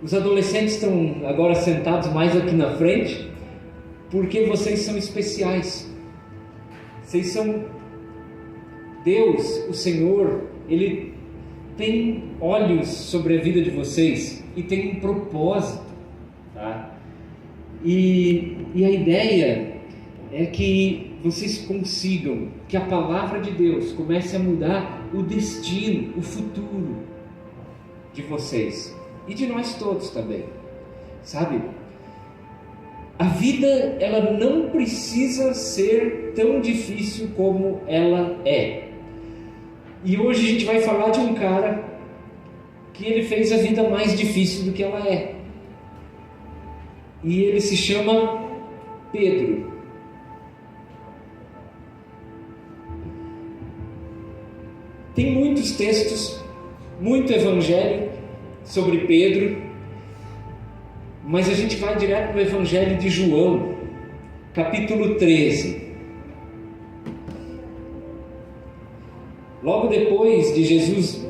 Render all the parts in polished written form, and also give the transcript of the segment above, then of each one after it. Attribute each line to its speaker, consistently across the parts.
Speaker 1: Os adolescentes estão agora sentados mais aqui na frente, porque vocês são especiais. Vocês são... Deus, o Senhor, Ele tem olhos sobre a vida de vocês e tem um propósito, tá? E a ideia é que vocês consigam, que a palavra de Deus comece a mudar o destino, o futuro de vocês e de nós todos também, sabe? A vida, ela não precisa ser tão difícil como ela é. E hoje a gente vai falar de um cara que ele fez a vida mais difícil do que ela é. E ele se chama Pedro. Tem muitos textos, muito evangelho sobre Pedro, mas a gente vai direto para o Evangelho de João, capítulo 13. Logo depois de Jesus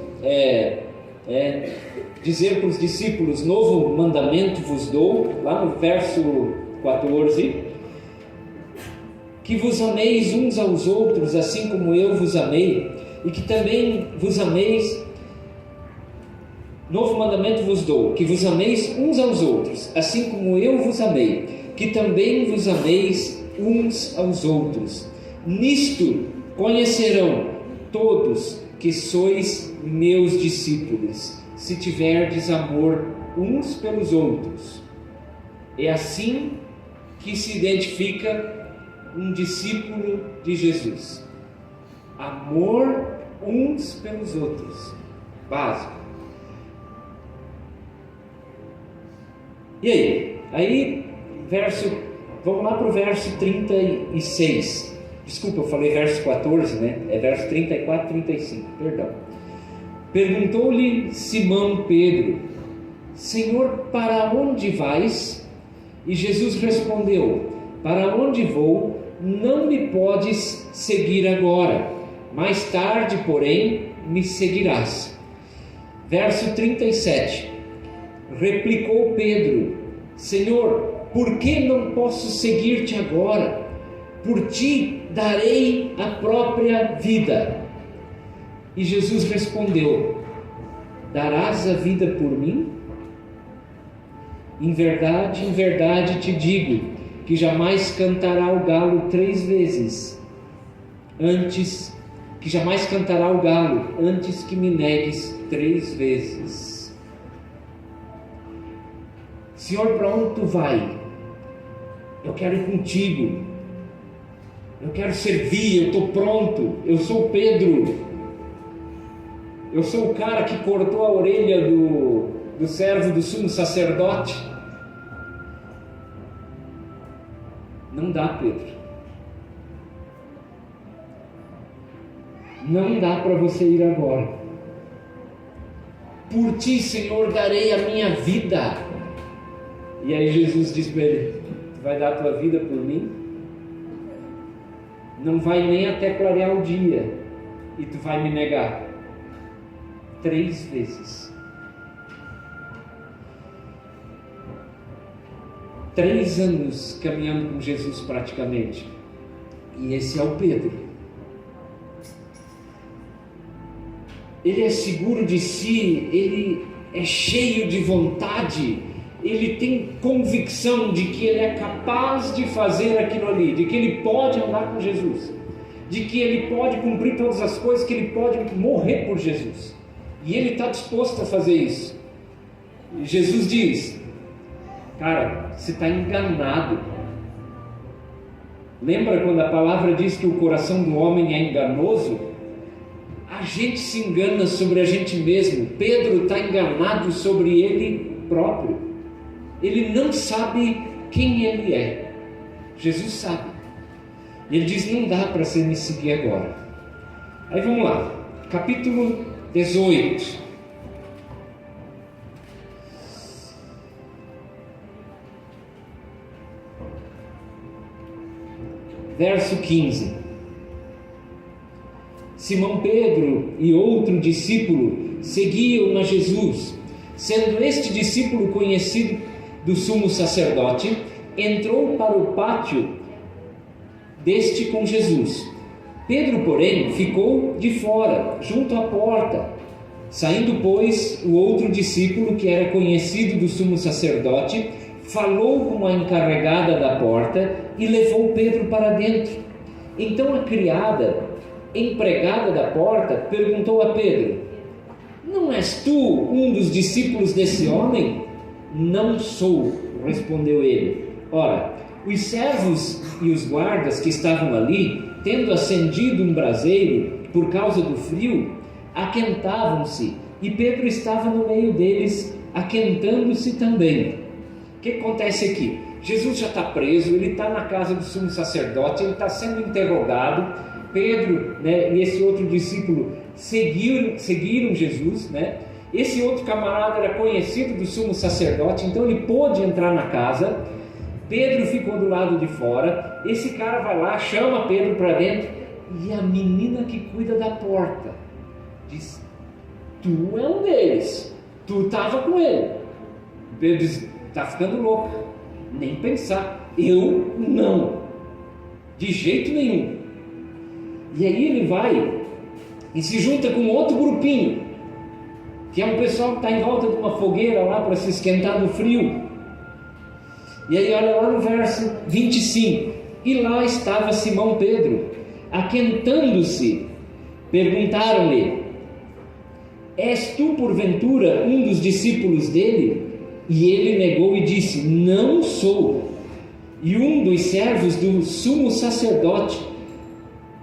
Speaker 1: dizer para os discípulos: novo mandamento vos dou, lá no verso 14, que vos ameis uns aos outros, assim como eu vos amei, e que também vos ameis. Novo mandamento vos dou, que vos ameis uns aos outros, assim como eu vos amei, que também vos ameis uns aos outros. Nisto conhecerão todos que sois meus discípulos, se tiverdes amor uns pelos outros. É assim que se identifica um discípulo de Jesus. Amor uns pelos outros. Básico. E aí vamos lá para o verso 36. Desculpa, eu falei verso 14, né? É verso 34 e 35, perdão. Perguntou-lhe Simão Pedro: Senhor, para onde vais? E Jesus respondeu: para onde vou, não me podes seguir agora. Mais tarde, porém, me seguirás. Verso 37. Replicou Pedro: Senhor, por que não posso seguir-te agora? Por ti darei a própria vida. E Jesus respondeu: darás a vida por mim? Em verdade te digo, que jamais cantará o galo 3 vezes, antes que me negues 3 vezes. Senhor, para onde tu vai? Eu quero ir contigo. Eu quero servir, eu estou pronto. Eu sou Pedro. Eu sou o cara que cortou a orelha do servo do sumo sacerdote. Não dá, Pedro. Não dá para você ir agora. Por ti, Senhor, darei a minha vida. E aí Jesus diz para ele: tu vai dar a tua vida por mim? Não vai nem até clarear o dia e tu vai me negar 3 vezes. 3 anos caminhando com Jesus praticamente. E esse é o Pedro. Ele é seguro de si, ele é cheio de vontade, ele tem convicção de que ele é capaz de fazer aquilo ali, de que ele pode andar com Jesus, de que ele pode cumprir todas as coisas, que ele pode morrer por Jesus. E ele está disposto a fazer isso. E Jesus diz: cara, você está enganado. Lembra quando a palavra diz que o coração do homem é enganoso? A gente se engana sobre a gente mesmo. Pedro está enganado sobre ele próprio. Ele não sabe quem ele é. Jesus sabe. E ele diz: não dá para você me seguir agora. Aí vamos lá, capítulo 18. Verso 15. Simão Pedro e outro discípulo seguiam a Jesus. Sendo este discípulo conhecido do sumo sacerdote, entrou para o pátio deste com Jesus. Pedro, porém, ficou de fora, junto à porta. Saindo, pois, o outro discípulo, que era conhecido do sumo sacerdote, falou com a encarregada da porta e levou Pedro para dentro. Então a criada, empregada da porta, perguntou a Pedro: não és tu um dos discípulos desse homem? Não sou, respondeu ele. Ora, os servos e os guardas que estavam ali, tendo acendido um braseiro por causa do frio, aquentavam-se, e Pedro estava no meio deles, aquentando-se também. O que acontece aqui? Jesus já está preso, ele está na casa do sumo sacerdote, ele está sendo interrogado. Pedro, e esse outro discípulo seguiram Jesus, Esse outro camarada era conhecido do sumo sacerdote, então ele pôde entrar na casa. Pedro ficou do lado de fora. Esse cara vai lá, chama Pedro para dentro, e a menina que cuida da porta diz: tu é um deles, tu estava com ele. Pedro diz: está ficando louco, nem pensar, eu não, de jeito nenhum. E aí ele vai e se junta com outro grupinho, que é um pessoal que está em volta de uma fogueira lá para se esquentar do frio. E aí olha lá no verso 25: e lá estava Simão Pedro, aquentando-se. Perguntaram-lhe: és tu porventura um dos discípulos dele? E ele negou e disse: não sou. E um dos servos do sumo sacerdote,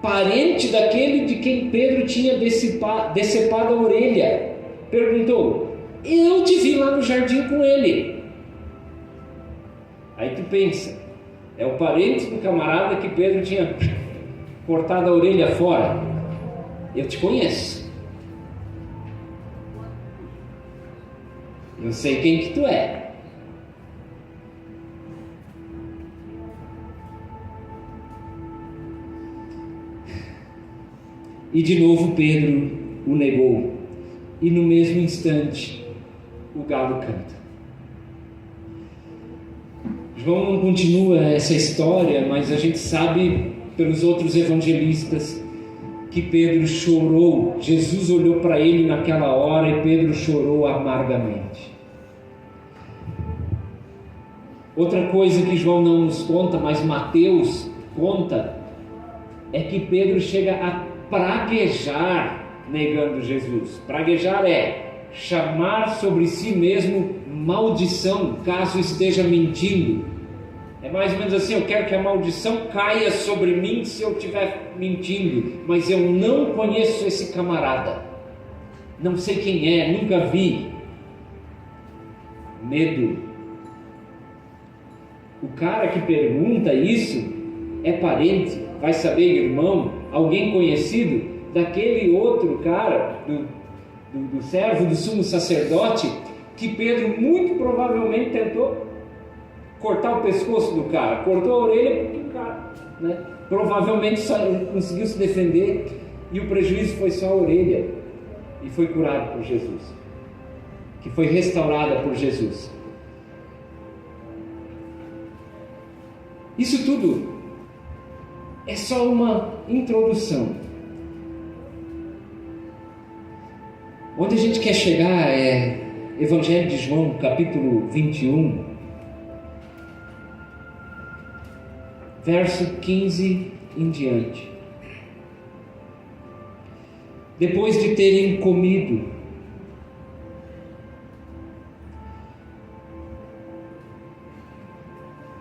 Speaker 1: parente daquele de quem Pedro tinha decepado a orelha, perguntou: eu te vi lá no jardim com ele. Aí tu pensa, é o parente do camarada que Pedro tinha cortado a orelha fora. Eu te conheço, eu sei quem que tu é. E de novo Pedro o negou, e no mesmo instante o galo canta. João não continua essa história, mas a gente sabe pelos outros evangelistas que Pedro chorou. Jesus olhou para ele naquela hora e Pedro chorou amargamente. Outra coisa que João não nos conta, mas Mateus conta, é que Pedro chega a praguejar negando Jesus. Praguejar é chamar sobre si mesmo maldição, caso esteja mentindo. É mais ou menos assim: eu quero que a maldição caia sobre mim se eu estiver mentindo, mas eu não conheço esse camarada, não sei quem é, nunca vi. Medo. O cara que pergunta isso é parente, vai saber, irmão, alguém conhecido daquele outro cara, do servo do sumo sacerdote, que Pedro muito provavelmente tentou cortar o pescoço do cara, cortou a orelha porque o cara, provavelmente só conseguiu se defender, e o prejuízo foi só a orelha, e foi curado por Jesus, que foi restaurada por Jesus. Isso tudo é só uma introdução. Onde a gente quer chegar é Evangelho de João, capítulo 21, verso 15 em diante. Depois de terem comido,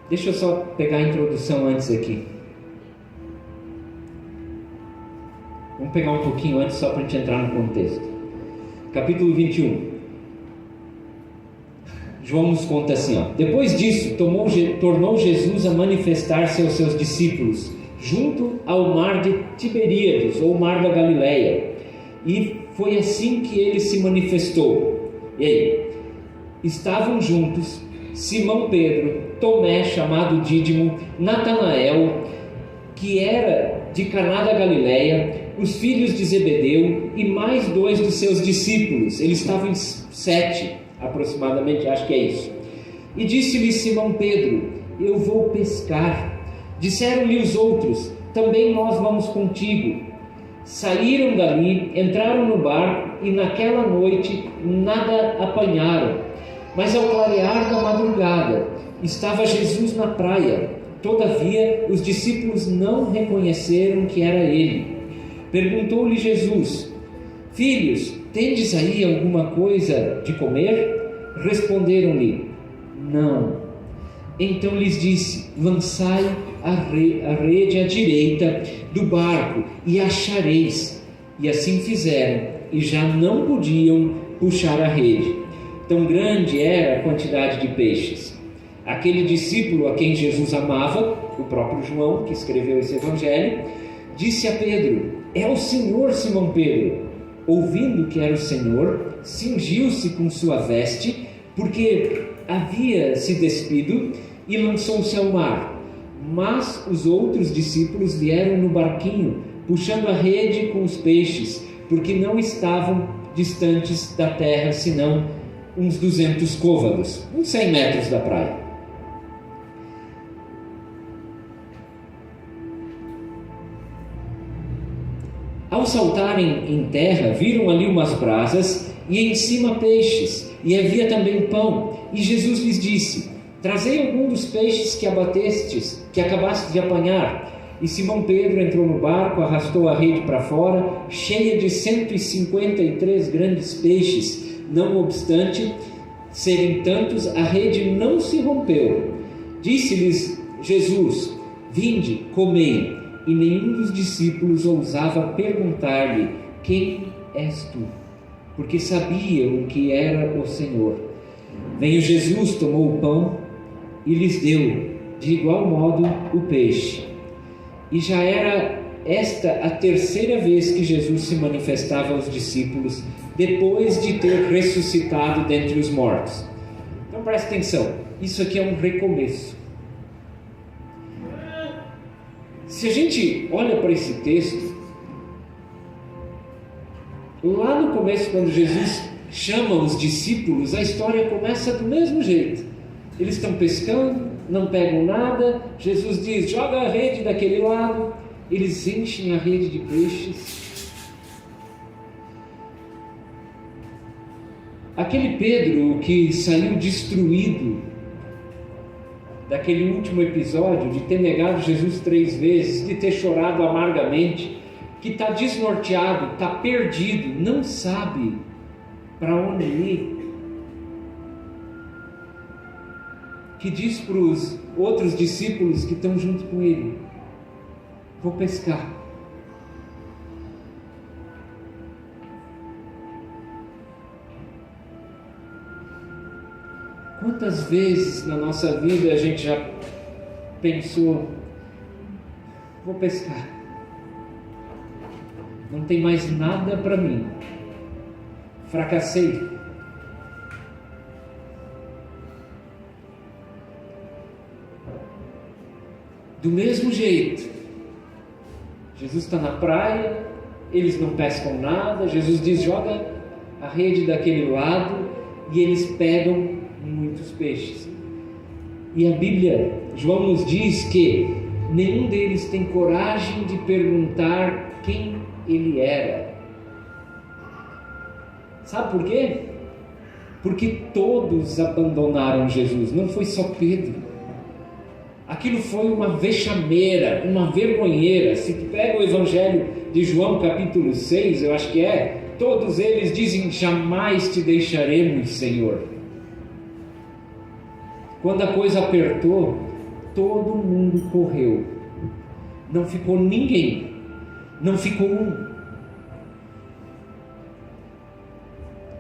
Speaker 1: deixa eu só pegar a introdução antes aqui. Vamos pegar um pouquinho antes só para a gente entrar no contexto. Capítulo 21. João nos conta assim, depois disso, tornou Jesus a manifestar-se aos seus discípulos, junto ao mar de Tiberíades, ou mar da Galileia. E foi assim que ele se manifestou. E aí? Estavam juntos Simão Pedro, Tomé, chamado Dídimo, Natanael, que era de Caná da Galileia, os filhos de Zebedeu e mais 2 dos seus discípulos. Eles estavam em 7. aproximadamente, acho que é isso. E disse-lhe Simão Pedro: eu vou pescar. Disseram-lhe os outros: também nós vamos contigo. Saíram dali, entraram no barco e naquela noite nada apanharam. Mas ao clarear da madrugada, estava Jesus na praia. Todavia, os discípulos não reconheceram que era ele. Perguntou-lhe Jesus: filhos, tendes aí alguma coisa de comer? Responderam-lhe: não. Então lhes disse: lançai a rede à direita do barco e achareis. E assim fizeram, e já não podiam puxar a rede. Tão grande era a quantidade de peixes. Aquele discípulo a quem Jesus amava, o próprio João, que escreveu esse evangelho, disse a Pedro: é o Senhor, Simão Pedro. Ouvindo que era o Senhor, cingiu-se com sua veste, porque havia se despido, e lançou-se ao mar. Mas os outros discípulos vieram no barquinho, puxando a rede com os peixes, porque não estavam distantes da terra, senão uns 200 côvados, uns 100 metros da praia. Ao saltarem em terra, viram ali umas brasas e em cima peixes, e havia também pão. E Jesus lhes disse: trazei algum dos peixes que abatestes, que acabastes de apanhar. E Simão Pedro entrou no barco, arrastou a rede para fora, cheia de 153 grandes peixes. Não obstante serem tantos, a rede não se rompeu. Disse-lhes Jesus: vinde, comei. E nenhum dos discípulos ousava perguntar-lhe: quem és tu? Porque sabiam que era o Senhor. Veio Jesus, tomou o pão e lhes deu, de igual modo, o peixe. E já era esta a terceira vez que Jesus se manifestava aos discípulos, depois de ter ressuscitado dentre os mortos. Então presta atenção, isso aqui é um recomeço. Se a gente olha para esse texto, lá no começo, quando Jesus chama os discípulos, a história começa do mesmo jeito. Eles estão pescando, não pegam nada. Jesus diz: joga a rede daquele lado. Eles enchem a rede de peixes. Aquele Pedro que saiu destruído daquele último episódio, de ter negado Jesus 3 vezes, de ter chorado amargamente, que está desnorteado, está perdido, não sabe para onde ir, que diz para os outros discípulos que estão junto com ele: vou pescar. Quantas vezes na nossa vida a gente já pensou: vou pescar, não tem mais nada para mim, fracassei. Do mesmo jeito, Jesus está na praia, eles não pescam nada. Jesus diz: joga a rede daquele lado, e eles pegam muitos peixes. E a Bíblia, João nos diz que nenhum deles tem coragem de perguntar quem ele era. Sabe por quê? Porque todos abandonaram Jesus, não foi só Pedro. Aquilo foi uma vexameira, uma vergonheira. Se tu pega o Evangelho de João capítulo 6, eu acho que é, todos eles dizem: jamais te deixaremos, Senhor. Quando a coisa apertou, todo mundo correu. Não ficou ninguém. Não ficou um.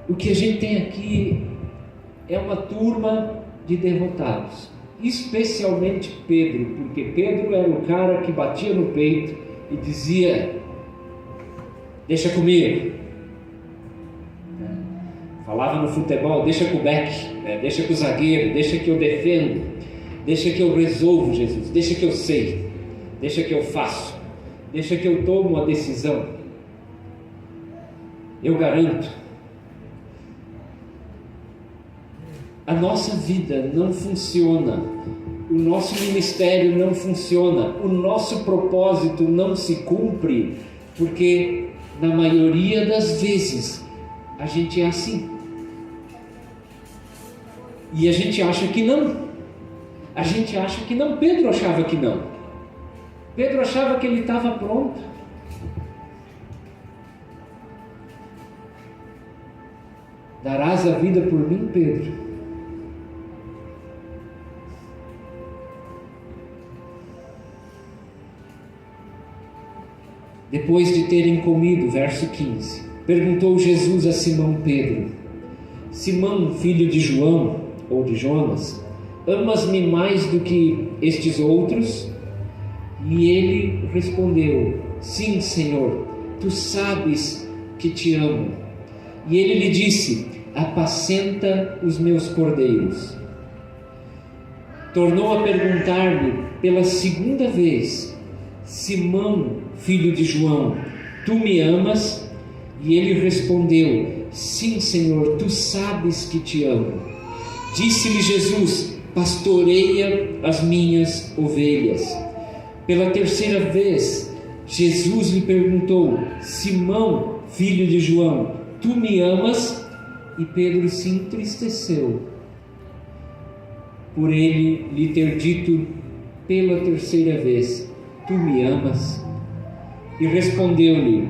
Speaker 1: O que a gente tem aqui é uma turma de derrotados. Especialmente Pedro, porque Pedro era o cara que batia no peito e dizia: deixa comigo. Falava no futebol: deixa com o back, deixa com o zagueiro, deixa que eu defendo, deixa que eu resolvo, Jesus, deixa que eu sei, deixa que eu faço, deixa que eu tomo a decisão, eu garanto. a nossa vida não funciona, o nosso ministério não funciona, o nosso propósito não se cumpre, porque na maioria das vezes a gente é assim. E a gente acha que não. A gente acha que não. Pedro achava que não. Pedro achava que ele estava pronto. Darás a vida por mim, Pedro? Depois de terem comido, verso 15, perguntou Jesus a Simão Pedro: Simão, filho de João, ou de Jonas, amas-me mais do que estes outros? E ele respondeu: Sim, Senhor, tu sabes que te amo. E ele lhe disse: apacenta os meus cordeiros. Tornou a perguntar-lhe pela segunda vez: Simão, filho de João, tu me amas? E ele respondeu: sim, Senhor, tu sabes que te amo. Disse-lhe Jesus: pastoreia as minhas ovelhas. Pela terceira vez, Jesus lhe perguntou: Simão, filho de João, tu me amas? E Pedro se entristeceu por ele lhe ter dito pela terceira vez: tu me amas? E respondeu-lhe: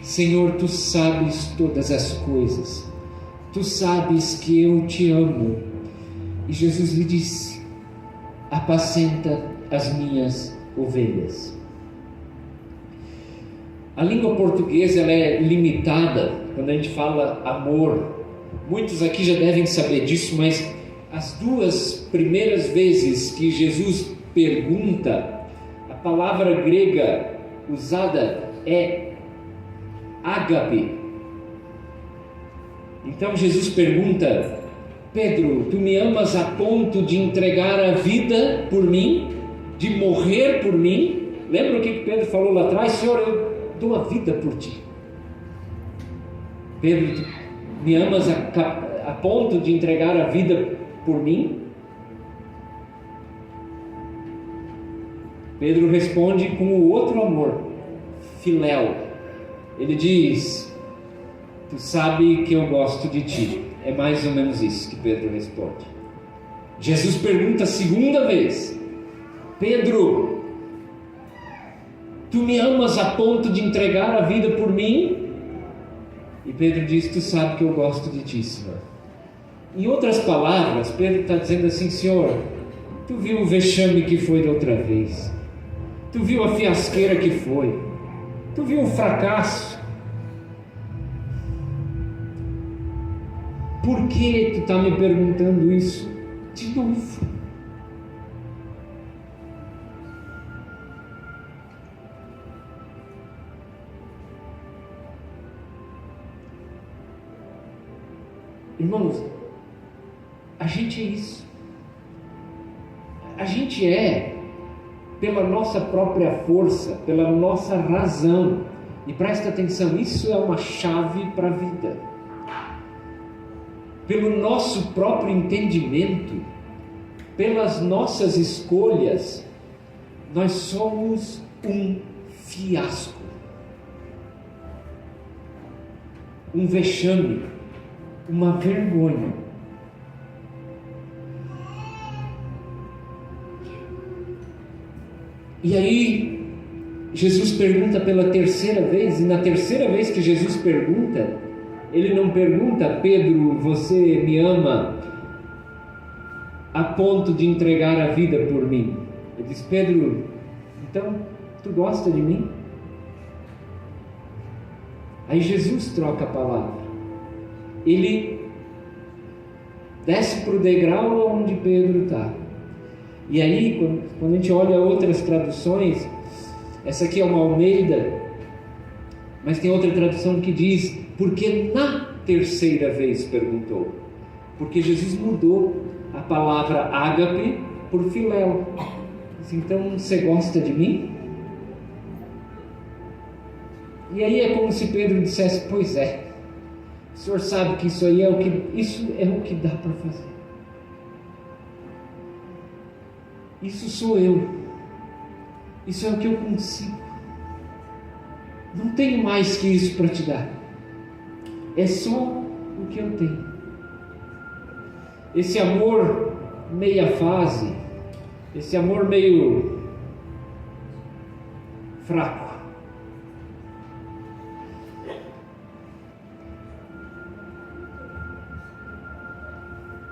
Speaker 1: Senhor, tu sabes todas as coisas, tu sabes que eu te amo. E Jesus lhe disse: apacenta as minhas ovelhas. A língua portuguesa ela é limitada quando a gente fala amor. Muitos aqui já devem saber disso, mas as duas primeiras vezes que Jesus pergunta, a palavra grega usada é ágape. Então Jesus pergunta: Pedro, tu me amas a ponto de entregar a vida por mim, de morrer por mim? Lembra o que Pedro falou lá atrás? Senhor, eu dou a vida por ti. Pedro, tu me amas a ponto de entregar a vida por mim? Pedro responde com o outro amor, filéu. Ele diz: tu sabe que eu gosto de ti. É mais ou menos isso que Pedro responde. Jesus pergunta a segunda vez: Pedro, tu me amas a ponto de entregar a vida por mim? E Pedro diz: tu sabe que eu gosto de ti, Senhor. Em outras palavras, Pedro está dizendo assim: Senhor, tu viu o vexame que foi da outra vez, tu viu a fiasqueira que foi, tu viu o fracasso. Por que tu está me perguntando isso de novo? Irmãos, a gente é isso. A gente é pela nossa própria força, pela nossa razão. E presta atenção, isso é uma chave para a vida. Pelo nosso próprio entendimento, pelas nossas escolhas, nós somos um fiasco, um vexame, uma vergonha. E aí Jesus pergunta pela terceira vez, e na terceira vez que Jesus pergunta, ele não pergunta: Pedro, você me ama a ponto de entregar a vida por mim? Ele diz: Pedro, então tu gosta de mim? Aí Jesus troca a palavra. Ele desce para o degrau onde Pedro está. E aí, quando a gente olha outras traduções, essa aqui é uma Almeida, mas tem outra tradução que diz: porque na terceira vez perguntou. Porque Jesus mudou a palavra ágape por filéu. Então, você gosta de mim? E aí é como se Pedro dissesse: pois é, o senhor sabe que isso é o que dá para fazer. Isso sou eu. Isso é o que eu consigo. Não tenho mais que isso para te dar. É só o que eu tenho. Esse amor meia fase, esse amor meio fraco,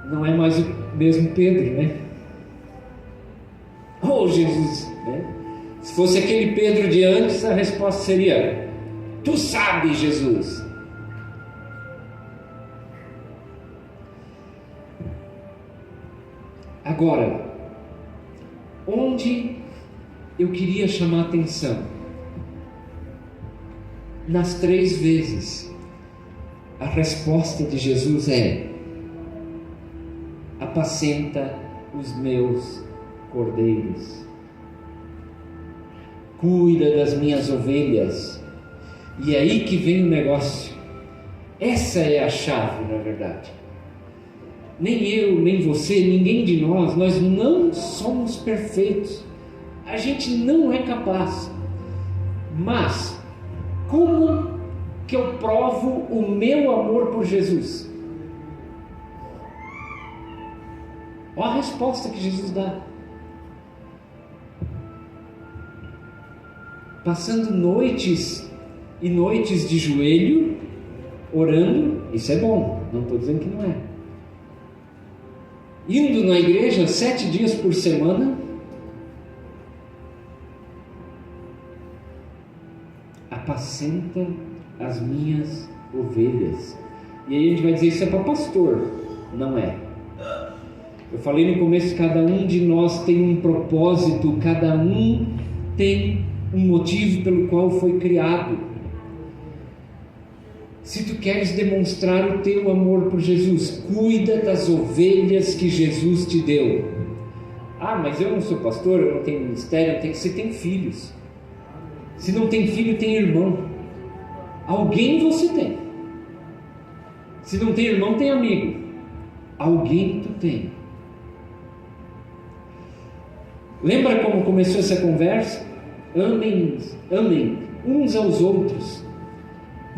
Speaker 1: não é mais o mesmo Pedro, né? Oh, Jesus, né? Se fosse aquele Pedro de antes, a resposta seria: tu sabes, Jesus. Agora, onde eu queria chamar a atenção? Nas 3 vezes, a resposta de Jesus é: apacenta os meus cordeiros, cuida das minhas ovelhas. E é aí que vem o negócio. Essa é a chave, na verdade. Nem eu, nem você, ninguém de nós não somos perfeitos. A gente não é capaz. Mas como que eu provo o meu amor por Jesus? Olha a resposta que Jesus dá. Passando noites e noites de joelho, orando. Isso é bom, não estou dizendo que não é. Indo na igreja 7 dias por semana, apacenta as minhas ovelhas. E aí a gente vai dizer: isso é para pastor. Não é. Eu falei no começo, cada um de nós tem um propósito, cada um tem um motivo pelo qual foi criado. Se tu queres demonstrar o teu amor por Jesus, cuida das ovelhas que Jesus te deu. Ah, mas eu não sou pastor, eu não tenho ministério. Você tem filhos. Se não tem filho, tem irmão. Alguém você tem. Se não tem irmão, tem amigo. Alguém tu tem. Lembra como começou essa conversa? Amem uns aos outros.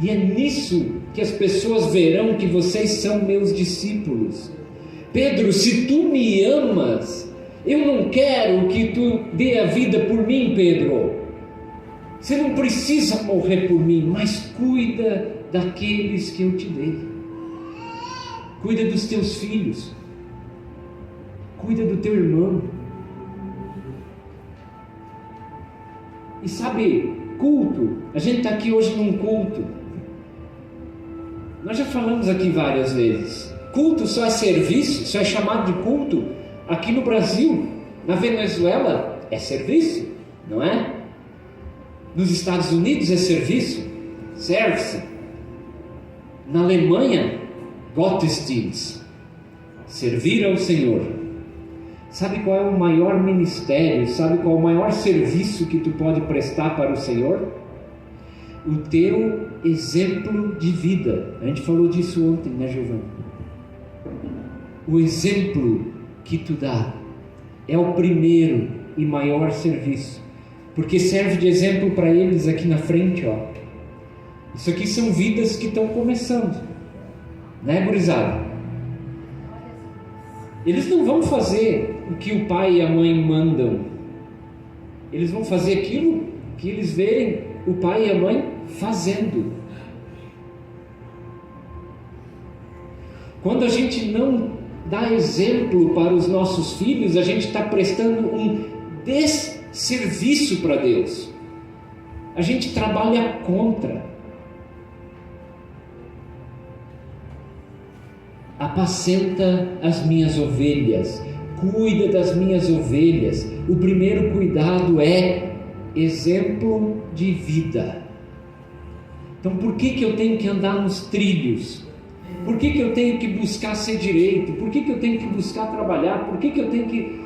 Speaker 1: E é nisso que as pessoas verão que vocês são meus discípulos. Pedro, se tu me amas, eu não quero que tu dê a vida por mim, Pedro. Você não precisa morrer por mim, mas cuida daqueles que eu te dei. Cuida dos teus filhos. Cuida do teu irmão. E sabe, culto, a gente está aqui hoje num culto. Nós já falamos aqui várias vezes. Culto só é serviço, só é chamado de culto aqui no Brasil. Na Venezuela é serviço, não é? Nos Estados Unidos é serviço, serve-se. Na Alemanha, Gottesdienst, servir ao Senhor. Sabe qual é o maior ministério? Sabe qual é o maior serviço que tu pode prestar para o Senhor? O teu exemplo de vida. A gente falou disso ontem, né, Giovana? O exemplo que tu dá é o primeiro e maior serviço, porque serve de exemplo para eles aqui na frente, ó. Isso aqui são vidas que estão começando, né, gurizada? Eles não vão fazer o que o pai e a mãe mandam. Eles vão fazer aquilo que eles verem o pai e a mãe fazendo. Quando a gente não dá exemplo para os nossos filhos, a gente está prestando um desserviço para Deus. A gente trabalha contra. Apacenta as minhas ovelhas, cuida das minhas ovelhas. O primeiro cuidado é exemplo de vida. Então por que eu tenho que andar nos trilhos? Por que eu tenho que buscar ser direito? Por que eu tenho que buscar trabalhar? Por que eu tenho que,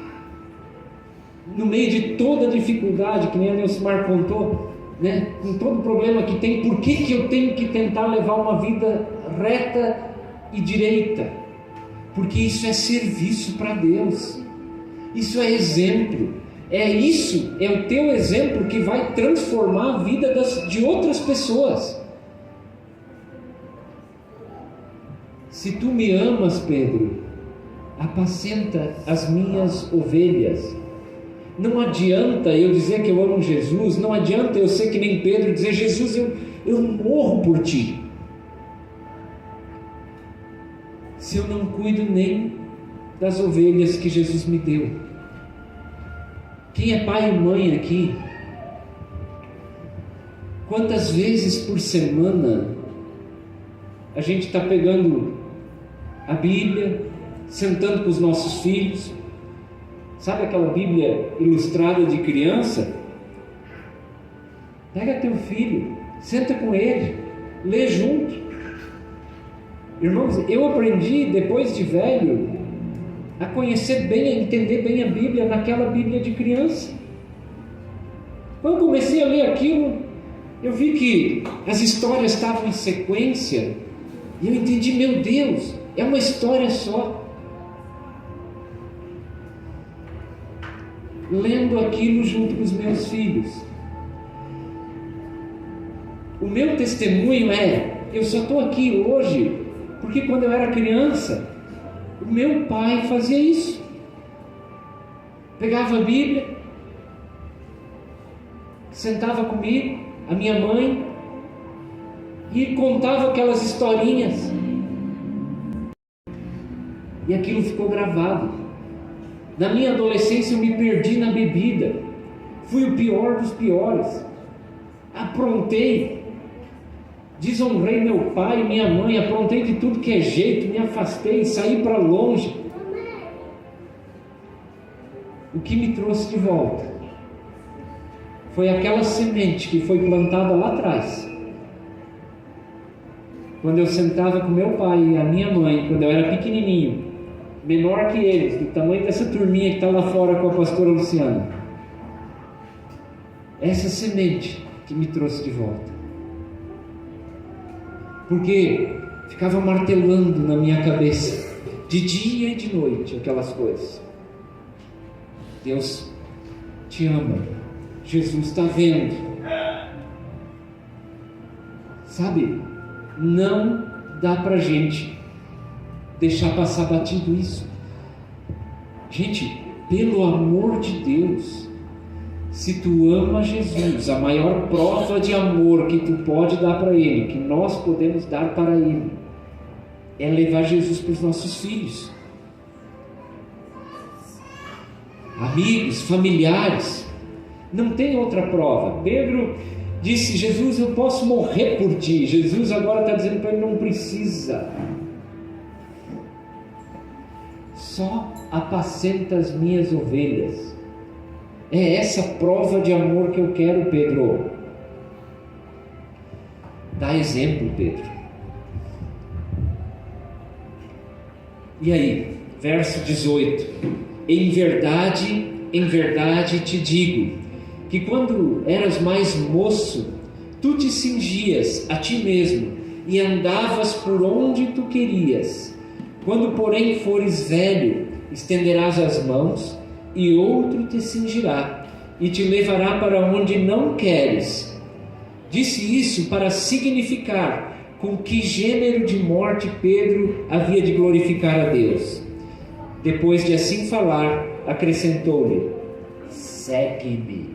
Speaker 1: no meio de toda a dificuldade, que nem a Nilcimar contou, né? Com todo o problema que tem, por que eu tenho que tentar levar uma vida reta e direita? Porque isso é serviço para Deus. Isso é exemplo. É o teu exemplo que vai transformar a vida de outras pessoas. Se tu me amas, Pedro, apacenta as minhas ovelhas. Não adianta eu dizer que eu amo Jesus, não adianta eu ser que nem Pedro e dizer: Jesus, eu morro por ti, se eu não cuido nem das ovelhas que Jesus me deu. Quem é pai e mãe aqui? Quantas vezes por semana a gente está pegando a Bíblia, sentando com os nossos filhos? Sabe aquela Bíblia ilustrada de criança? Pega teu filho, senta com ele, lê junto. Irmãos, eu aprendi depois de velho a conhecer bem, a entender bem a Bíblia naquela Bíblia de criança. Quando comecei a ler aquilo, eu vi que as histórias estavam em sequência e eu entendi: meu Deus, é uma história só. Lendo aquilo junto com os meus filhos. O meu testemunho eu só estou aqui hoje porque quando eu era criança, o meu pai fazia isso. Pegava a Bíblia, sentava comigo, a minha mãe, e contava aquelas historinhas. E aquilo ficou gravado. Na minha adolescência eu me perdi na bebida, fui o pior dos piores, aprontei, desonrei meu pai e minha mãe, aprontei de tudo que é jeito, me afastei, saí para longe. O que me trouxe de volta foi aquela semente que foi plantada lá atrás, quando eu sentava com meu pai e a minha mãe, quando eu era pequenininho, menor que eles, do tamanho dessa turminha que está lá fora com a pastora Luciana. Essa semente que me trouxe de volta, porque ficava martelando na minha cabeça, de dia e de noite, aquelas coisas. Deus te ama, Jesus está vendo. Sabe, não dá para gente deixar passar batido isso. Gente, pelo amor de Deus, se tu ama Jesus, a maior prova de amor que tu pode dar para Ele, que nós podemos dar para Ele, é levar Jesus para os nossos filhos, amigos, familiares. Não tem outra prova. Pedro disse: Jesus, eu posso morrer por ti. Jesus agora está dizendo para ele: não precisa, só apacenta as minhas ovelhas. É essa prova de amor que eu quero, Pedro. Dá exemplo, Pedro. E aí, verso 18: em verdade te digo, que quando eras mais moço, tu te cingias a ti mesmo e andavas por onde tu querias. Quando, porém, fores velho, estenderás as mãos, e outro te cingirá, e te levará para onde não queres. Disse isso para significar com que gênero de morte Pedro havia de glorificar a Deus. Depois de assim falar, acrescentou-lhe: segue-me.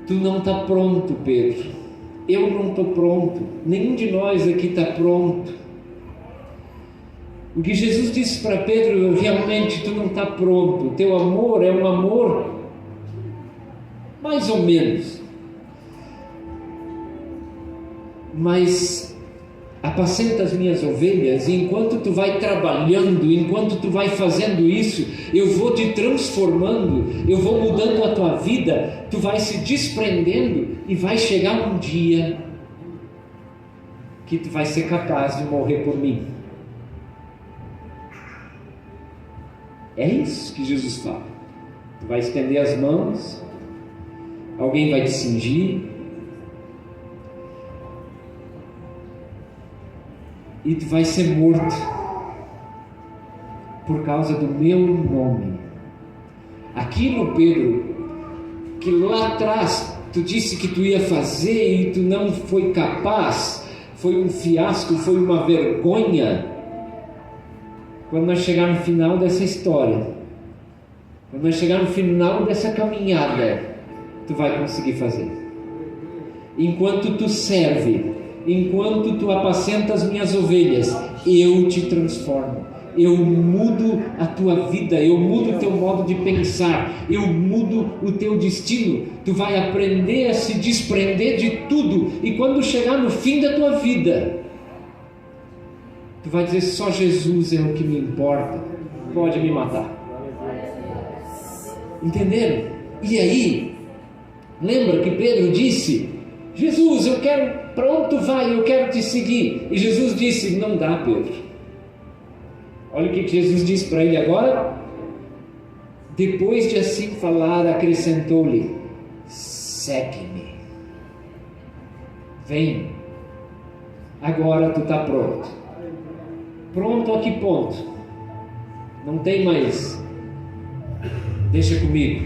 Speaker 1: Tu não está pronto, Pedro. Eu não estou pronto. Nenhum de nós aqui está pronto. O que Jesus disse para Pedro: realmente tu não está pronto. O teu amor é um amor mais ou menos. Mas apacenta as minhas ovelhas, e enquanto tu vai trabalhando, enquanto tu vai fazendo isso, eu vou te transformando, eu vou mudando a tua vida, tu vai se desprendendo, e vai chegar um dia que tu vai ser capaz de morrer por mim. É isso que Jesus fala. Tu vai estender as mãos, alguém vai te cingir, e tu vai ser morto por causa do meu nome. Aquilo, Pedro, que lá atrás tu disse que tu ia fazer e tu não foi capaz, foi um fiasco, foi uma vergonha. Quando nós chegar no final dessa história, quando nós chegar no final dessa caminhada, tu vai conseguir fazer. Enquanto tu serve, enquanto tu apacenta as minhas ovelhas, eu te transformo, eu mudo a tua vida, eu mudo o teu modo de pensar, eu mudo o teu destino. Tu vai aprender a se desprender de tudo, e quando chegar no fim da tua vida, tu vai dizer: só Jesus é o que me importa, pode me matar. Entenderam? E aí, lembra que Pedro disse: Jesus, eu quero, para onde tu vai? Eu quero te seguir. E Jesus disse: não dá, Pedro. Olha o que Jesus disse para ele agora. Depois de assim falar, acrescentou-lhe: segue-me. Vem. Agora tu está pronto. Pronto a que ponto? Não tem mais. Deixa comigo.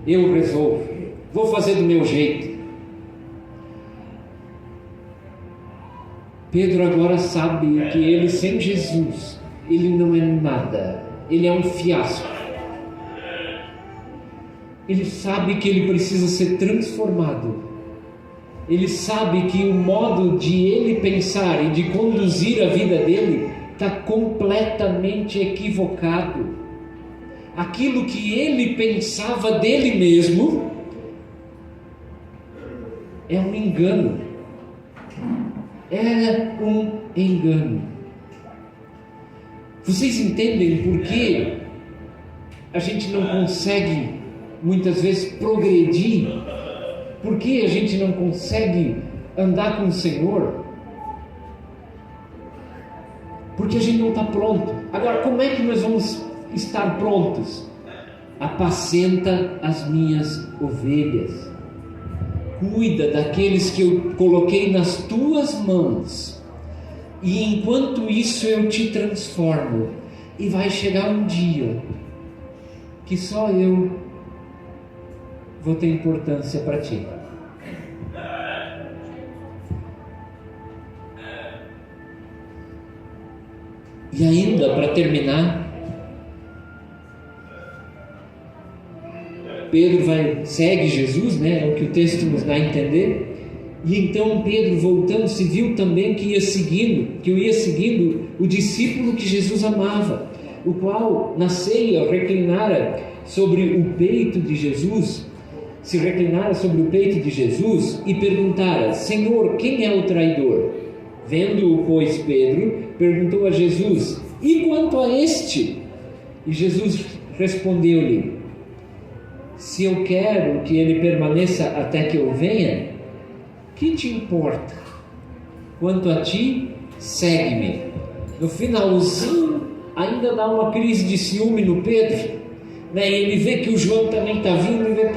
Speaker 1: Eu resolvo. Vou fazer do meu jeito. Pedro agora sabe que ele sem Jesus, ele não é nada. Ele é um fiasco. Ele sabe que ele precisa ser transformado. Ele sabe que o modo de ele pensar e de conduzir a vida dele está completamente equivocado. Aquilo que ele pensava dele mesmo é um engano. Era um engano. Vocês entendem por que a gente não consegue muitas vezes progredir? Por que a gente não consegue andar com o Senhor? Porque a gente não está pronto. Agora, como é que nós vamos estar prontos? Apacenta as minhas ovelhas. Cuida daqueles que eu coloquei nas tuas mãos. E enquanto isso eu te transformo. E vai chegar um dia que só eu vou ter importância para ti. E ainda para terminar, Pedro segue Jesus, né? É o que o texto nos dá a entender. E então Pedro, voltando-se, viu também que ia seguindo o discípulo que Jesus amava, o qual na ceia reclinara sobre o peito de Jesus, e perguntara: Senhor, quem é o traidor? Vendo-o, pois, Pedro perguntou a Jesus: e quanto a este? E Jesus respondeu-lhe: se eu quero que ele permaneça até que eu venha, que te importa? Quanto a ti, segue-me. No finalzinho, ainda dá uma crise de ciúme no Pedro, né? E ele vê que o João também está vindo e vê,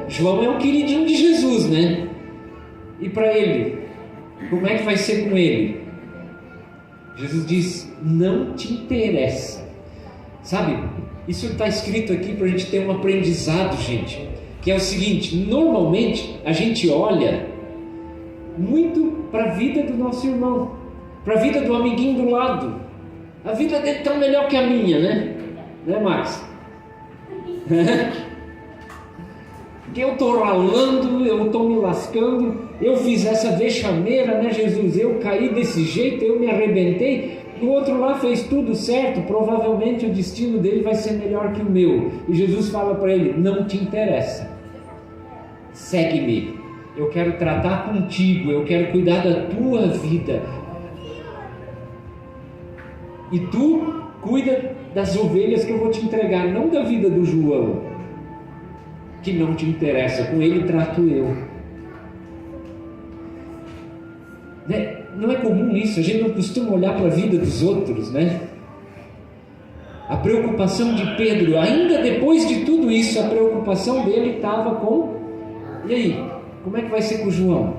Speaker 1: João é um queridinho de Jesus, né? E para ele, como é que vai ser com ele? Jesus diz: não te interessa. Sabe, isso está escrito aqui para a gente ter um aprendizado, gente, que é o seguinte: normalmente a gente olha muito para a vida do nosso irmão, para a vida do amiguinho do lado. A vida dele está melhor que a minha, né? Né, Max? Que eu estou ralando, eu estou me lascando, eu fiz essa vexameira, né, Jesus? Eu caí desse jeito, eu me arrebentei. O outro lá fez tudo certo, provavelmente o destino dele vai ser melhor que o meu. E Jesus fala para ele: não te interessa, segue-me. Eu quero tratar contigo, eu quero cuidar da tua vida. E tu cuida das ovelhas que eu vou te entregar, não da vida do João, que não te interessa. Com ele trato eu. Não é comum isso, a gente não costuma olhar para a vida dos outros, né? A preocupação de Pedro, ainda depois de tudo isso, a preocupação dele estava com: e aí, como é que vai ser com o João?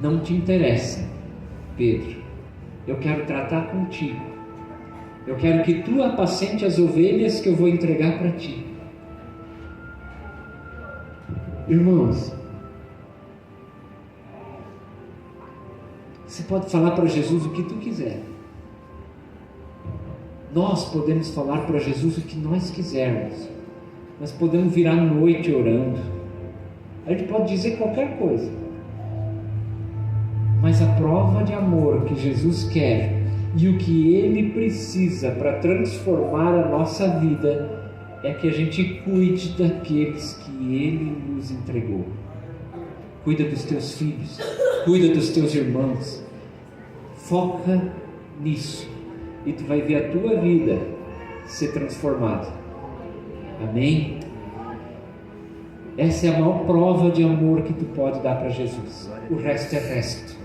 Speaker 1: não te interessa, Pedro. Eu quero tratar contigo. Eu quero que tu apacente as ovelhas que eu vou entregar para ti. Irmãos, você pode falar para Jesus o que tu quiser. Nós podemos falar para Jesus o que nós quisermos. Nós podemos virar a noite orando. A gente pode dizer qualquer coisa. Mas a prova de amor que Jesus quer e o que Ele precisa para transformar a nossa vida é que a gente cuide daqueles que Ele nos entregou. Cuida dos teus filhos, cuida dos teus irmãos. Foca nisso e tu vai ver a tua vida ser transformada. Amém? Essa é a maior prova de amor que tu pode dar para Jesus. O resto é resto.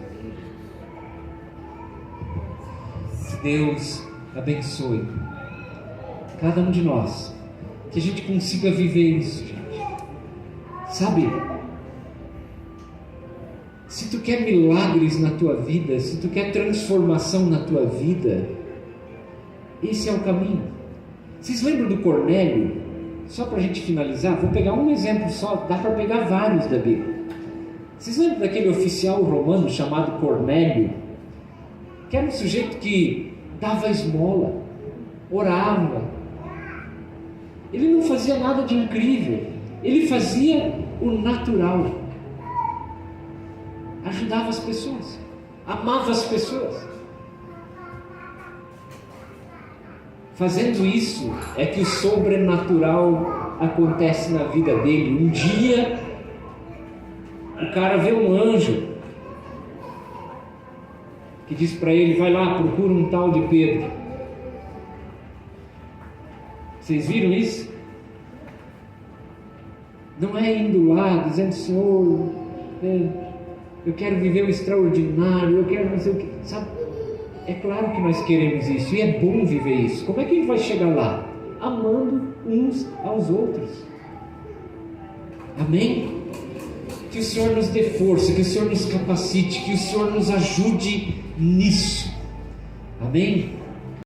Speaker 1: Que Deus abençoe cada um de nós, que a gente consiga viver isso, gente. Sabe, se tu quer milagres na tua vida, se tu quer transformação na tua vida, esse é o caminho. Vocês lembram do Cornélio? Só para a gente finalizar, vou pegar um exemplo só, dá para pegar vários da Bíblia. Vocês lembram daquele oficial romano chamado Cornélio? Que era um sujeito que dava esmola, orava. Ele não fazia nada de incrível, ele fazia o natural. Ajudava as pessoas, amava as pessoas. Fazendo isso é que o sobrenatural acontece na vida dele. Um dia o cara vê um anjo que diz para ele: vai lá, procura um tal de Pedro. Vocês viram isso? Não é indo lá dizendo: Senhor, eu quero viver o extraordinário, eu quero não sei o que, sabe? É claro que nós queremos isso e é bom viver isso. Como é que a gente vai chegar lá? Amando uns aos outros. Amém? Que o Senhor nos dê força, que o Senhor nos capacite, que o Senhor nos ajude nisso. Amém?